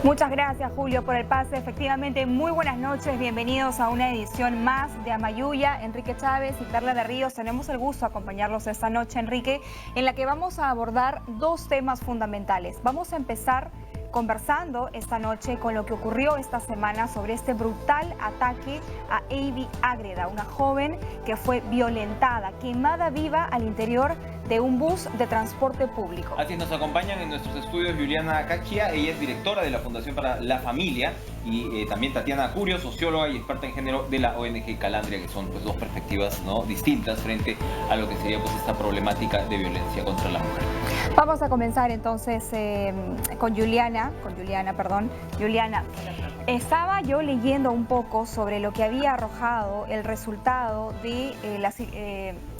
Muchas gracias, Julio, por el pase. Efectivamente, muy buenas noches. Bienvenidos a una edición más de Amayuya. Enrique Chávez y Perla de Ríos. Tenemos el gusto de acompañarlos esta noche, Enrique, en la que vamos a abordar dos temas fundamentales. Vamos a empezar conversando esta noche con lo que ocurrió esta semana sobre este brutal ataque a Avi Ágreda, una joven que fue violentada, quemada viva al interior de un bus de transporte público. Así nos acompañan en nuestros estudios Juliana Cachia, ella es directora de la Fundación para la Familia, y también Tatiana Curio, socióloga y experta en género de la ONG Calandria, que son pues dos perspectivas, ¿no?, distintas frente a lo que sería pues esta problemática de violencia contra la mujer. Vamos a comenzar entonces con Juliana, Juliana, estaba yo leyendo un poco sobre lo que había arrojado el resultado de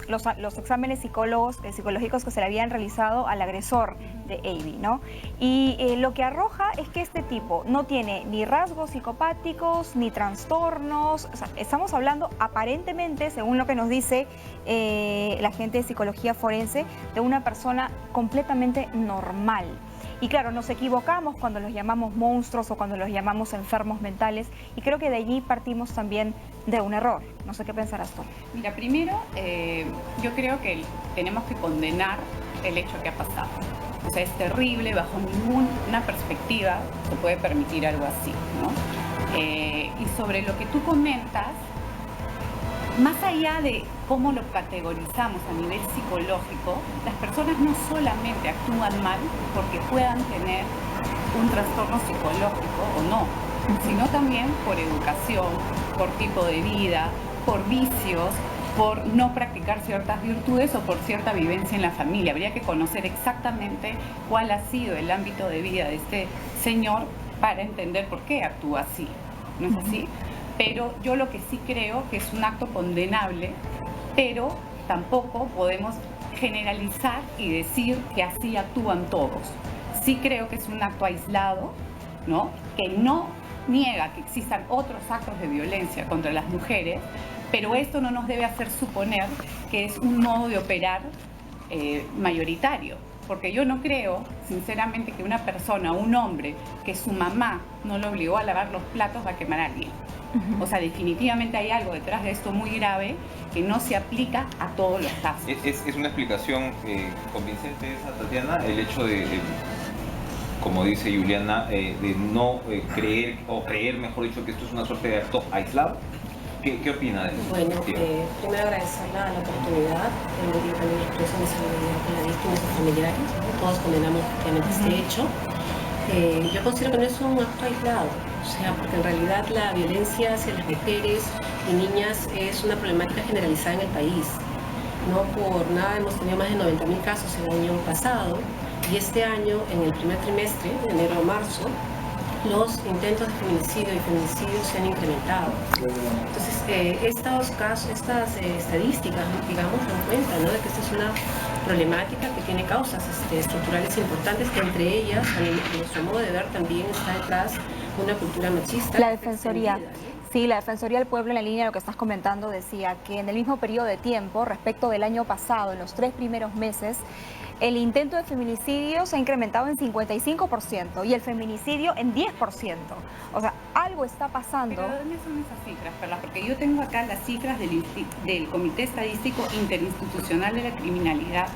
los exámenes psicológicos que se le habían realizado al agresor de Avi, ¿no? Y lo que arroja es que este tipo no tiene ni rasgos psicopáticos ni trastornos. O sea, estamos hablando aparentemente, según lo que nos dice la gente de psicología forense, de una persona completamente normal. Y claro, nos equivocamos cuando los llamamos monstruos o cuando los llamamos enfermos mentales, y creo que de allí partimos también de un error. No sé qué pensarás tú. Mira, primero, yo creo que tenemos que condenar el hecho que ha pasado. O sea, es terrible, bajo ninguna perspectiva se puede permitir algo así, ¿no? Y sobre lo que tú comentas, más allá de cómo lo categorizamos a nivel psicológico, las personas no solamente actúan mal porque puedan tener un trastorno psicológico o no, sino también por educación, por tipo de vida, por vicios, por no practicar ciertas virtudes o por cierta vivencia en la familia. Habría que conocer exactamente cuál ha sido el ámbito de vida de este señor para entender por qué actúa así, ¿no es así? Pero yo lo que sí creo que es un acto condenable, pero tampoco podemos generalizar y decir que así actúan todos. Sí creo que es un acto aislado, ¿no?, que no niega que existan otros actos de violencia contra las mujeres, pero esto no nos debe hacer suponer que es un modo de operar mayoritario. Porque yo no creo, sinceramente, que una persona, un hombre, que su mamá no lo obligó a lavar los platos, va a quemar a alguien. O sea, definitivamente hay algo detrás de esto muy grave que no se aplica a todos los casos. Es una explicación convincente esa, Tatiana, el hecho de como dice Juliana, de no creer, mejor dicho, que esto es una suerte de acto aislado. ¿Qué opina de eso? Bueno, primero agradecerle la oportunidad, yo también expreso mi solidaridad con las víctimas y familiares, ¿no? Todos condenamos efectivamente este hecho. Yo considero que no es un acto aislado, o sea, porque en realidad la violencia hacia las mujeres y niñas es una problemática generalizada en el país. No por nada hemos tenido más de 90.000 casos el año pasado, y este año, en el primer trimestre, de enero a marzo, los intentos de feminicidio y feminicidios se han incrementado. Entonces, estas estadísticas, digamos, dan cuenta, ¿no?, de que esta es una problemática que tiene causas estructurales importantes, que entre ellas, a nuestro modo de ver, también está detrás una cultura machista. La Defensoría. Sí, la Defensoría del Pueblo, en la línea de lo que estás comentando, decía que en el mismo periodo de tiempo, respecto del año pasado, en los 3 primeros meses, el intento de feminicidio se ha incrementado en 55% y el feminicidio en 10%. O sea, algo está pasando. ¿Pero de dónde son esas cifras, Perla? Porque yo tengo acá las cifras del Comité Estadístico Interinstitucional de la Criminalidad,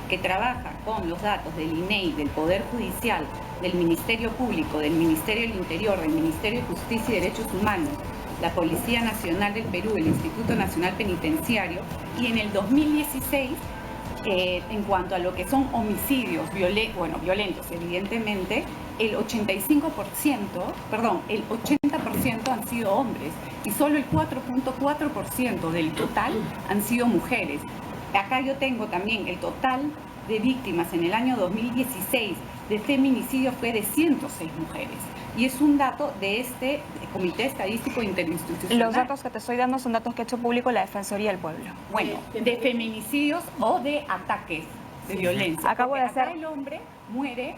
que trabaja con los datos del INEI, del Poder Judicial, del Ministerio Público, del Ministerio del Interior, del Ministerio de Justicia y Derechos Humanos, la Policía Nacional del Perú, el Instituto Nacional Penitenciario, y en el 2016, en cuanto a lo que son homicidios violentos, evidentemente, el 80% han sido hombres y solo el 4.4% del total han sido mujeres. Acá yo tengo también el total de víctimas en el año 2016 de feminicidio fue de 106 mujeres. Y es un dato de este Comité Estadístico Interinstitucional. Los datos que te estoy dando son datos que ha hecho público la Defensoría del Pueblo. Bueno, de feminicidios o de ataques de violencia. Acabo de hacer... Acá el hombre muere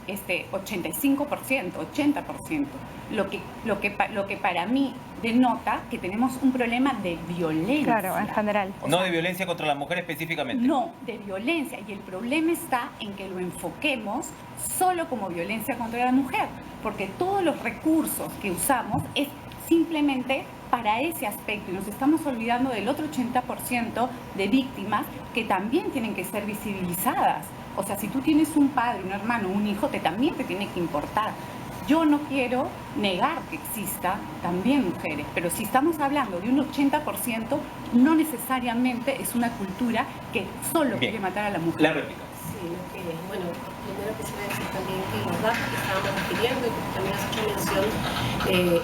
85%, 80%, lo que para mí denota que tenemos un problema de violencia. Claro, en general. No de violencia contra la mujer específicamente. No, de violencia. Y el problema está en que lo enfoquemos solo como violencia contra la mujer, porque todos los recursos que usamos es simplemente para ese aspecto y nos estamos olvidando del otro 80% de víctimas que también tienen que ser visibilizadas. O sea, si tú tienes un padre, un hermano, un hijo, también te tiene que importar. Yo no quiero negar que exista también mujeres, pero si estamos hablando de un 80%, no necesariamente es una cultura que solo quiere matar a la mujer. La réplica. Sí, bueno, primero quisiera decir también que los datos que estábamos refiriendo y que también has hecho mención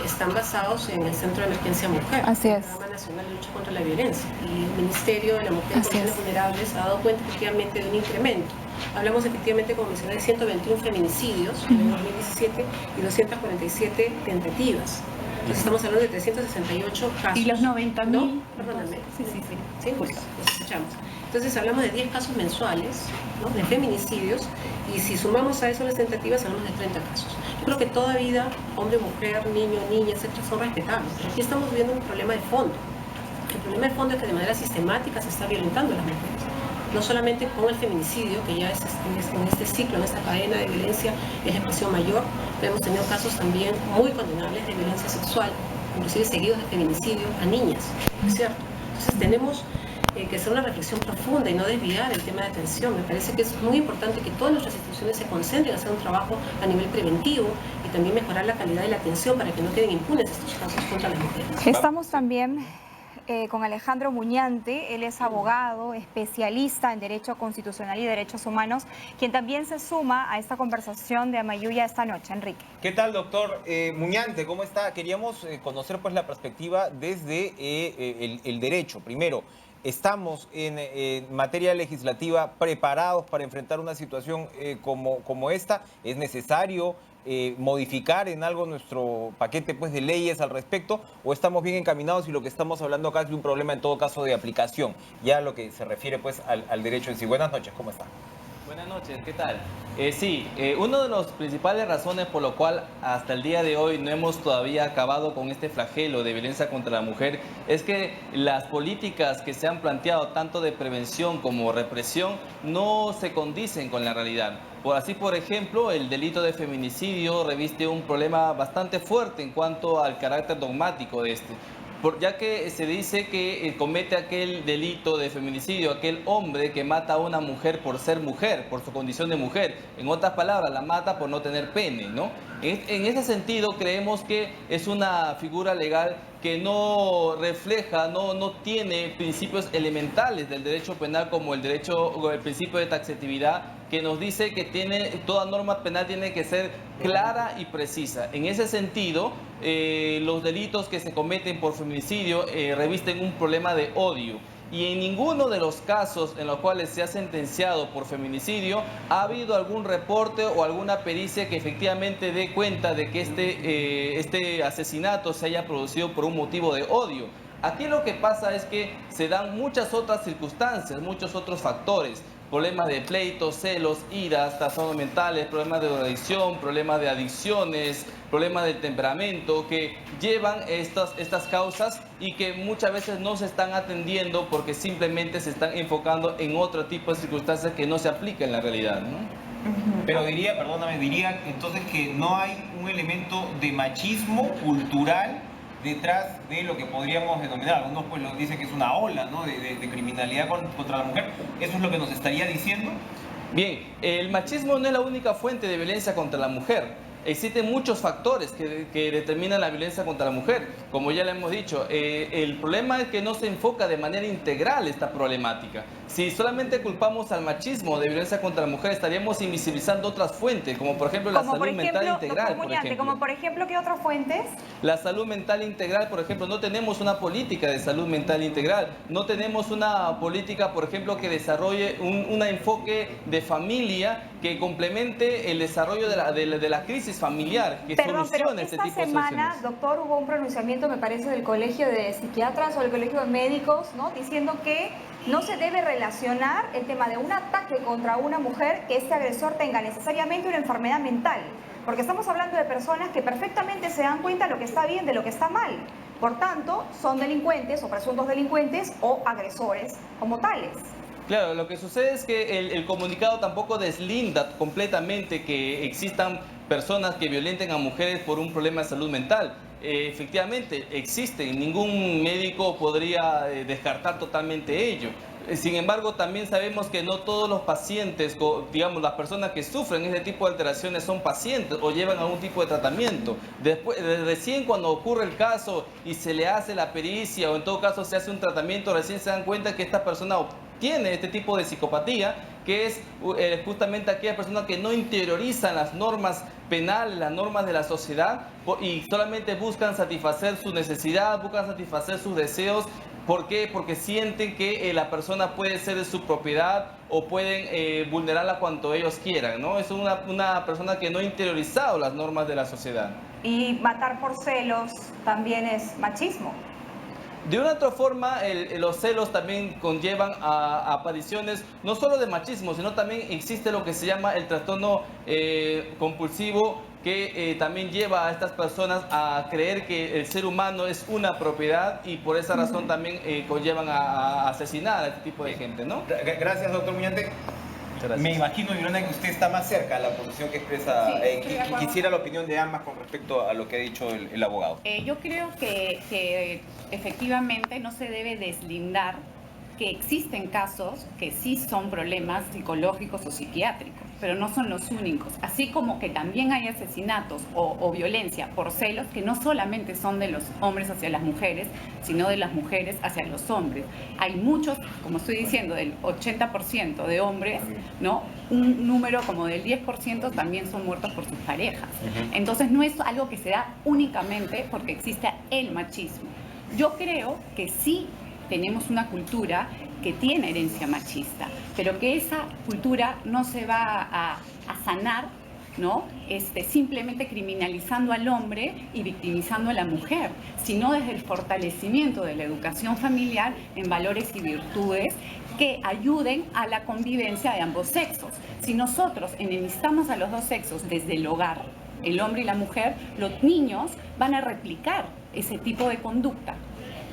están basados en el Centro de Emergencia Mujer, Así es. el Programa Nacional de Lucha contra la Violencia. Y el Ministerio de la Mujer y Poblaciones Vulnerables ha dado cuenta efectivamente de un incremento. Hablamos efectivamente, como mencioné, de 121 feminicidios en el 2017 y 247 tentativas. Entonces estamos hablando de 368 casos. ¿Y los 90.000? ¿No? Perdóname. Sí. Pues, los escuchamos. Entonces hablamos de 10 casos mensuales, ¿no?, de feminicidios, y si sumamos a eso las tentativas hablamos de 30 casos. Yo creo que toda vida, hombre, mujer, niño, niña, etcétera, son respetables. Pero aquí estamos viendo un problema de fondo. El problema de fondo es que de manera sistemática se está violentando a las mujeres. No solamente con el feminicidio, que ya es en este ciclo, en esta cadena de violencia, es la expresión mayor, pero hemos tenido casos también muy condenables de violencia sexual, inclusive seguidos de feminicidio a niñas, ¿es cierto? Entonces tenemos que hacer una reflexión profunda y no desviar el tema de atención. Me parece que es muy importante que todas nuestras instituciones se concentren en hacer un trabajo a nivel preventivo y también mejorar la calidad de la atención para que no queden impunes estos casos contra las mujeres. Estamos también con Alejandro Muñante. Él es abogado, especialista en Derecho Constitucional y Derechos Humanos, quien también se suma a esta conversación de Amayuya esta noche. Enrique. ¿Qué tal, doctor Muñante? ¿Cómo está? Queríamos conocer pues la perspectiva desde el derecho. Primero, ¿estamos en materia legislativa preparados para enfrentar una situación como esta? ¿Es necesario modificar en algo nuestro paquete pues de leyes al respecto, o estamos bien encaminados y lo que estamos hablando acá es de un problema en todo caso de aplicación, ya lo que se refiere pues al derecho en sí? Buenas noches, ¿cómo está? Buenas noches, ¿qué tal? Una de las principales razones por lo cual hasta el día de hoy no hemos todavía acabado con este flagelo de violencia contra la mujer es que las políticas que se han planteado, tanto de prevención como represión, no se condicen con la realidad. Por ejemplo, el delito de feminicidio reviste un problema bastante fuerte en cuanto al carácter dogmático de este. Ya que se dice que comete aquel delito de feminicidio aquel hombre que mata a una mujer por ser mujer, por su condición de mujer. En otras palabras, la mata por no tener pene, ¿no? En ese sentido, creemos que es una figura legal que no refleja, no tiene principios elementales del derecho penal como el principio de taxatividad, que nos dice que toda norma penal tiene que ser clara y precisa. En ese sentido, los delitos que se cometen por feminicidio revisten un problema de odio. Y en ninguno de los casos en los cuales se ha sentenciado por feminicidio ha habido algún reporte o alguna pericia que efectivamente dé cuenta de que este asesinato se haya producido por un motivo de odio. Aquí lo que pasa es que se dan muchas otras circunstancias, muchos otros factores. Problemas de pleitos, celos, iras, trastornos mentales, problemas de drogadicción, problemas de adicciones, problemas del temperamento que llevan estas causas y que muchas veces no se están atendiendo porque simplemente se están enfocando en otro tipo de circunstancias que no se aplican en la realidad, ¿no? Pero diría entonces que no hay un elemento de machismo cultural detrás de lo que podríamos denominar, algunos pues lo dicen que es una ola, ¿no?, de criminalidad contra la mujer. ¿Eso es lo que nos estaría diciendo? Bien, el machismo no es la única fuente de violencia contra la mujer. Existen muchos factores que determinan la violencia contra la mujer. Como ya le hemos dicho, el problema es que no se enfoca de manera integral esta problemática. Si solamente culpamos al machismo de violencia contra la mujer, estaríamos invisibilizando otras fuentes, como por ejemplo la salud mental integral. Como por ejemplo, ¿qué otras fuentes? La salud mental integral, por ejemplo, no tenemos una política de salud mental integral, no tenemos una política, por ejemplo, que desarrolle un enfoque de familia que complemente el desarrollo de la crisis familiar, que Perdón, pero solucione este esta tipo de semana, soluciones. doctor, hubo un pronunciamiento, me parece, del Colegio de Psiquiatras o del Colegio de Médicos, ¿no? Diciendo que no se debe relacionar el tema de un ataque contra una mujer, que este agresor tenga necesariamente una enfermedad mental, porque estamos hablando de personas que perfectamente se dan cuenta de lo que está bien, de lo que está mal. Por tanto, son delincuentes o presuntos delincuentes o agresores como tales. Claro, lo que sucede es que el comunicado tampoco deslinda completamente que existan personas que violenten a mujeres por un problema de salud mental. Efectivamente, existen, ningún médico podría descartar totalmente ello. Sin embargo, también sabemos que no todos los pacientes, digamos, las personas que sufren ese tipo de alteraciones son pacientes o llevan algún tipo de tratamiento. Después, recién cuando ocurre el caso y se le hace la pericia o en todo caso se hace un tratamiento, recién se dan cuenta que esta persona tiene este tipo de psicopatía, que es justamente aquella persona que no interiorizan las normas penales, las normas de la sociedad y solamente buscan satisfacer su necesidad, buscan satisfacer sus deseos. ¿Por qué? Porque sienten que la persona puede ser de su propiedad o pueden vulnerarla cuanto ellos quieran, ¿no? Es una persona que no ha interiorizado las normas de la sociedad. Y matar por celos también es machismo. De una otra forma, los celos también conllevan a apariciones no solo de machismo, sino también existe lo que se llama el trastorno compulsivo, que también lleva a estas personas a creer que el ser humano es una propiedad y por esa razón también conllevan a asesinar a este tipo de gente, ¿no? Gracias, doctor Muñante. Me imagino, Yolanda, que usted está más cerca a la posición que expresa. Sí, estoy de acuerdo. Quisiera la opinión de ambas con respecto a lo que ha dicho el abogado. Yo creo que efectivamente no se debe deslindar que existen casos que sí son problemas psicológicos o psiquiátricos, pero no son los únicos. Así como que también hay asesinatos o violencia por celos que no solamente son de los hombres hacia las mujeres, sino de las mujeres hacia los hombres. Hay muchos, como estoy diciendo, del 80% de hombres, ¿no? Un número como del 10% también son muertos por sus parejas. Entonces no es algo que se da únicamente porque existe el machismo. Yo creo que sí tenemos una cultura que tiene herencia machista, pero que esa cultura no se va a sanar, ¿no? Simplemente criminalizando al hombre y victimizando a la mujer, sino desde el fortalecimiento de la educación familiar en valores y virtudes que ayuden a la convivencia de ambos sexos. Si nosotros enemistamos a los dos sexos desde el hogar, el hombre y la mujer, los niños van a replicar ese tipo de conducta.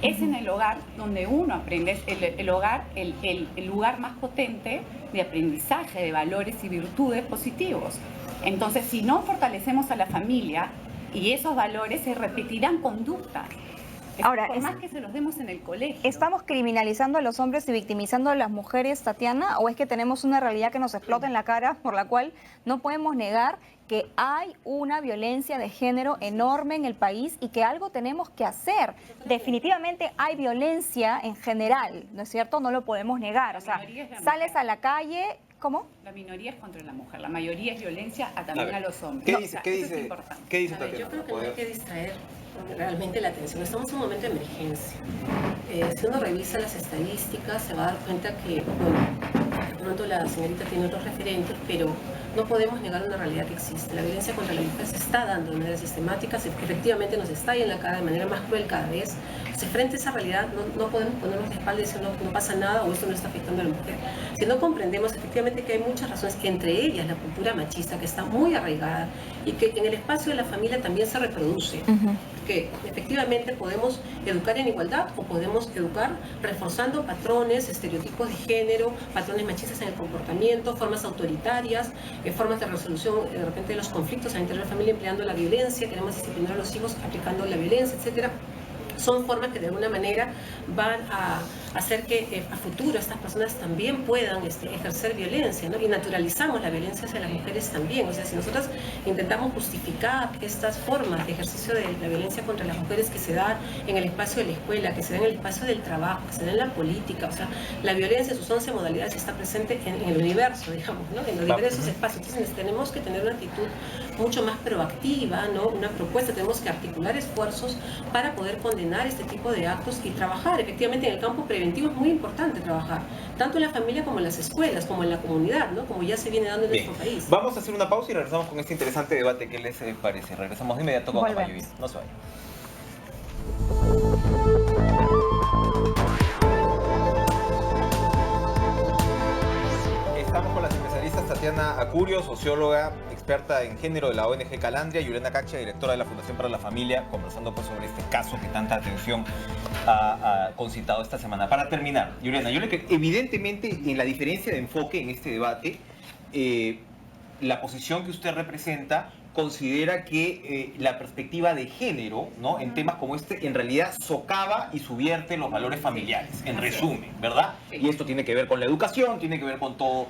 Es en el hogar donde uno aprende, el hogar, el lugar más potente de aprendizaje de valores y virtudes positivos. Entonces, si no fortalecemos a la familia y esos valores, se repetirán conductas. Ahora, por más que se los demos en el colegio. ¿Estamos criminalizando a los hombres y victimizando a las mujeres, Tatiana? ¿O es que tenemos una realidad que nos explota en la cara por la cual no podemos negar que hay una violencia de género enorme en el país y que algo tenemos que hacer? Definitivamente hay violencia en general, ¿no es cierto? No lo podemos negar. O sea, sales a la calle... ¿Cómo? La minoría es contra la mujer, la mayoría es violencia también a los hombres. ¿Qué dice? ¿Qué dice Tatiana? Yo creo que no hay que distraer realmente la atención. Estamos en un momento de emergencia. Si uno revisa las estadísticas, se va a dar cuenta que, bueno, de pronto la señorita tiene otros referentes, pero no podemos negar una realidad que existe. La violencia contra la mujer se está dando de manera sistemática, efectivamente nos está ahí en la cara de manera más cruel cada vez. Entonces, frente a esa realidad, no podemos ponernos de espalda y decir no pasa nada o esto no está afectando a la mujer. Si no comprendemos efectivamente que hay muchas razones, entre ellas la cultura machista, que está muy arraigada y que en el espacio de la familia también se reproduce. Que efectivamente podemos educar en igualdad o podemos educar reforzando patrones, estereotipos de género, patrones machistas en el comportamiento, formas autoritarias, formas de resolución de repente de los conflictos al interior de la familia empleando la violencia, queremos disciplinar a los hijos aplicando la violencia, etcétera. Son formas que de alguna manera van a hacer que a futuro estas personas también puedan ejercer violencia, ¿no? Y naturalizamos la violencia hacia las mujeres también. O sea, si nosotros intentamos justificar estas formas de ejercicio de la violencia contra las mujeres que se dan en el espacio de la escuela, que se dan en el espacio del trabajo, que se dan en la política, o sea, la violencia en sus 11 modalidades está presente en el universo, digamos, ¿no? En los diversos espacios. Entonces tenemos que tener una actitud mucho más proactiva, ¿no? Una propuesta, tenemos que articular esfuerzos para poder condenar condenar este tipo de actos y trabajar. Efectivamente, en el campo preventivo es muy importante trabajar, tanto en la familia como en las escuelas, como en la comunidad, ¿no? Como ya se viene dando en nuestro país. Vamos a hacer una pausa y regresamos con este interesante debate. ¿Qué les parece? Regresamos de inmediato con Amayo. No se vayan. Estamos con las especialistas Tatiana Acurio, socióloga, experta en género de la ONG Calandria, y Juliana Caccia, directora de la Fundación para la Familia, conversando pues sobre este caso que tanta atención ha concitado esta semana. Para terminar, Juliana, evidentemente en la diferencia de enfoque en este debate, la posición que usted representa considera que la perspectiva de género, ¿no?, en temas como este, en realidad socava y subvierte los valores familiares, en resumen, ¿verdad? Sí. Y esto tiene que ver con la educación, tiene que ver con todo.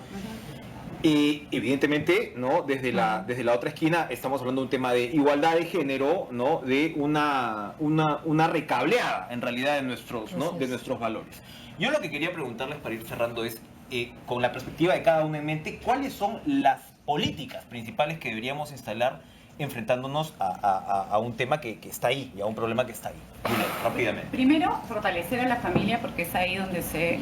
Evidentemente, ¿no?, desde la otra esquina estamos hablando de un tema de igualdad de género, ¿no?, de una recableada, en realidad, de nuestros valores. Yo lo que quería preguntarles para ir cerrando es, con la perspectiva de cada uno en mente, ¿cuáles son las políticas principales que deberíamos instalar enfrentándonos a un tema que está ahí y a un problema que está ahí? Julián, rápidamente. Primero, fortalecer a la familia, porque es ahí donde se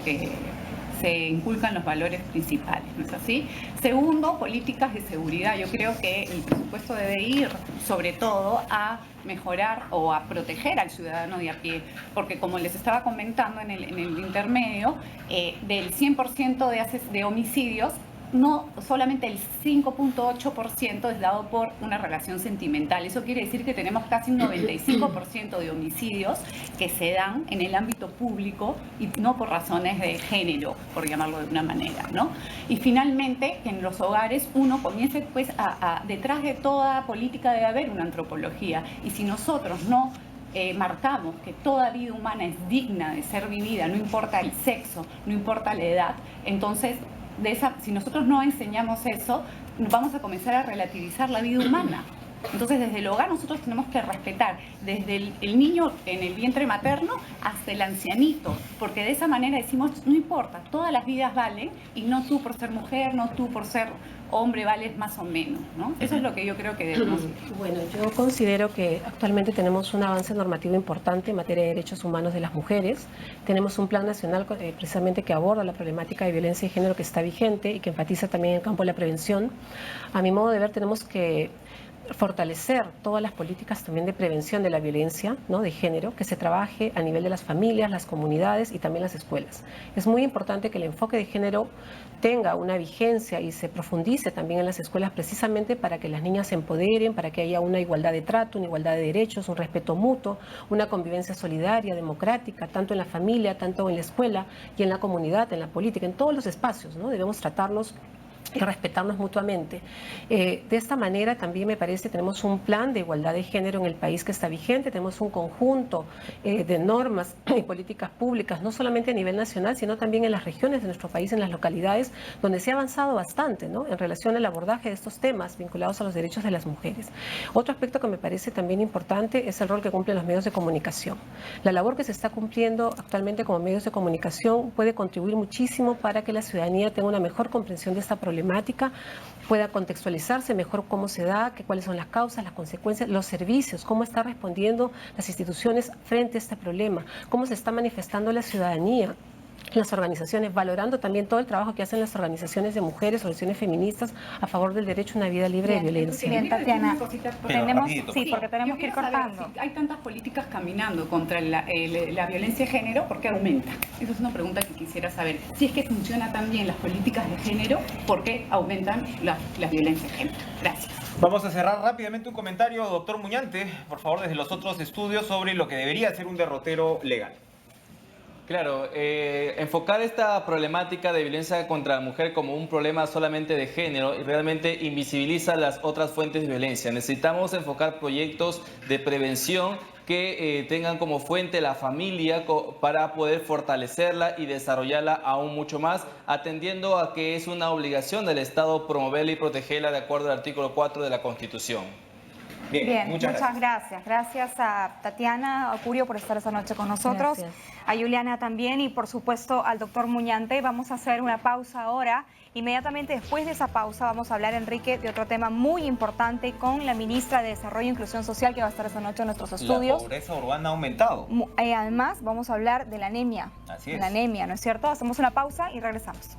inculcan los valores principales, ¿no es así? Segundo, políticas de seguridad. Yo creo que el presupuesto debe ir, sobre todo, a mejorar o a proteger al ciudadano de a pie, porque como les estaba comentando en el intermedio, del 100% de homicidios, no solamente el 5.8% es dado por una relación sentimental. Eso quiere decir que tenemos casi un 95% de homicidios que se dan en el ámbito público y no por razones de género, por llamarlo de una manera, ¿no? Y finalmente, que en los hogares uno comience pues detrás de toda política debe haber una antropología, y si nosotros no marcamos que toda vida humana es digna de ser vivida, no importa el sexo, no importa la edad, entonces si nosotros no enseñamos eso, vamos a comenzar a relativizar la vida humana. Entonces, desde el hogar nosotros tenemos que respetar desde el niño en el vientre materno hasta el ancianito, porque de esa manera decimos, no importa, todas las vidas valen, y no tú por ser mujer, no tú por ser hombre vales más o menos, ¿no? Eso es lo que yo creo que debemos. Bueno, yo considero que actualmente tenemos un avance normativo importante en materia de derechos humanos de las mujeres. Tenemos un plan nacional precisamente que aborda la problemática de violencia de género que está vigente y que enfatiza también el campo de la prevención. A mi modo de ver, tenemos que fortalecer todas las políticas también de prevención de la violencia, ¿no?, de género, que se trabaje a nivel de las familias, las comunidades y también las escuelas. Es muy importante que el enfoque de género tenga una vigencia y se profundice también en las escuelas, precisamente para que las niñas se empoderen, para que haya una igualdad de trato, una igualdad de derechos, un respeto mutuo, una convivencia solidaria, democrática, tanto en la familia, tanto en la escuela y en la comunidad, en la política, en todos los espacios, ¿no? Debemos tratarnos y respetarnos mutuamente. De esta manera también me parece tenemos un plan de igualdad de género en el país que está vigente, tenemos un conjunto de normas y políticas públicas, no solamente a nivel nacional, sino también en las regiones de nuestro país, en las localidades, donde se ha avanzado bastante, ¿no?, en relación al abordaje de estos temas vinculados a los derechos de las mujeres. Otro aspecto que me parece también importante es el rol que cumplen los medios de comunicación. La labor que se está cumpliendo actualmente como medios de comunicación puede contribuir muchísimo para que la ciudadanía tenga una mejor comprensión de esta problemática, pueda contextualizarse mejor cómo se da, cuáles son las causas, las consecuencias, los servicios, cómo están respondiendo las instituciones frente a este problema, cómo se está manifestando la ciudadanía, las organizaciones, valorando también todo el trabajo que hacen las organizaciones de mujeres, organizaciones feministas a favor del derecho a una vida libre de violencia. Bien, Tatiana, porque tenemos que ir cortando. Si hay tantas políticas caminando contra la violencia de género, ¿por qué aumenta? Esa es una pregunta que quisiera saber. Si es que funcionan tan bien las políticas de género, ¿por qué aumentan las violencias de género? Gracias. Vamos a cerrar rápidamente un comentario, doctor Muñante, por favor, desde los otros estudios, sobre lo que debería ser un derrotero legal. Claro, enfocar esta problemática de violencia contra la mujer como un problema solamente de género realmente invisibiliza las otras fuentes de violencia. Necesitamos enfocar proyectos de prevención que tengan como fuente la familia para poder fortalecerla y desarrollarla aún mucho más, atendiendo a que es una obligación del Estado promoverla y protegerla de acuerdo al artículo 4 de la Constitución. Bien, muchas gracias. Gracias a Tatiana, a Curio por estar esta noche con nosotros, Gracias. a Juliana también y por supuesto al doctor Muñante. Vamos a hacer una pausa ahora. Inmediatamente después de esa pausa vamos a hablar, Enrique, de otro tema muy importante con la ministra de Desarrollo e Inclusión Social que va a estar esta noche en nuestros La estudios. pobreza urbana ha aumentado. Además, vamos a hablar de la anemia. Así De es. la anemia, ¿no es cierto? Hacemos una pausa y regresamos.